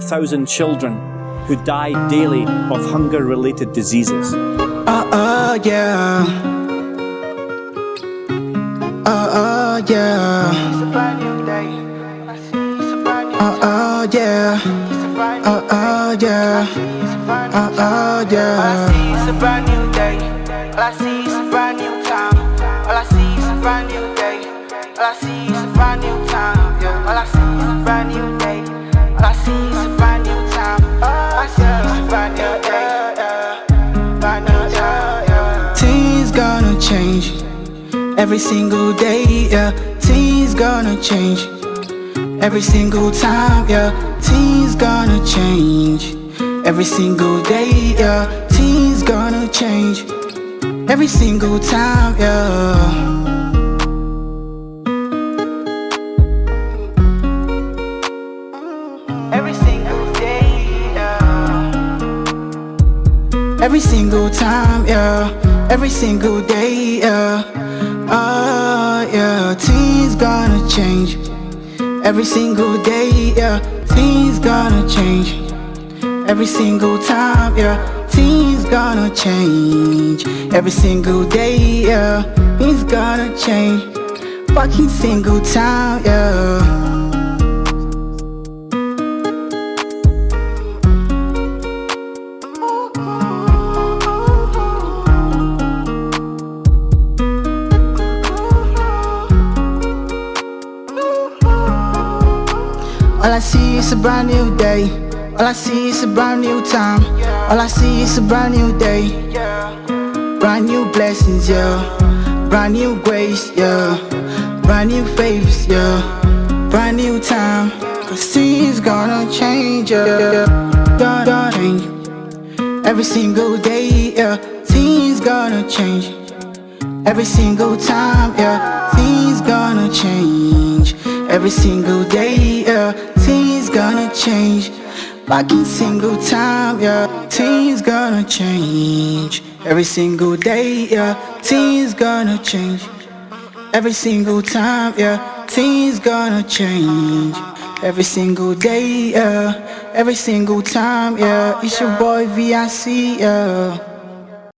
1,000 children who die daily of hunger-related diseases. Yeah. Yeah. Yeah. Yeah. Yeah. All I see is a brand new day. All I see is a brand new time. All I see is a brand new day. All I see is a brand new time. Yeah. All I see is a brand new day. All I see is a brand new time. All I see is a brand new day. Brand new time. Things gonna change every single day. Yeah. Things gonna change every single time. Yeah. Things gonna change every single day. Yeah. Things gonna change every single time. Yeah. Every single day, yeah. Every single time, yeah. Every single day, yeah. Yeah. Things gonna change every single day, yeah. Things gonna change every single time, yeah. Things gonna change every single day, yeah. Things gonna change fucking single time, yeah. All I see is a brand new day. All I see is a brand new time. All I see is a brand new day. Brand new blessings, yeah. Brand new grace, yeah. Brand new favors, yeah. Brand new time. 'Cause things gonna change, yeah. Gonna change every single day, yeah. Things gonna change every single time, yeah. Things gonna change every single day, yeah. Things gonna change fucking single time, yeah. Things gonna change every single day, yeah. Things gonna change every single time, yeah. Things gonna change every single day, yeah. Every single time, yeah. It's your boy Vick, yeah.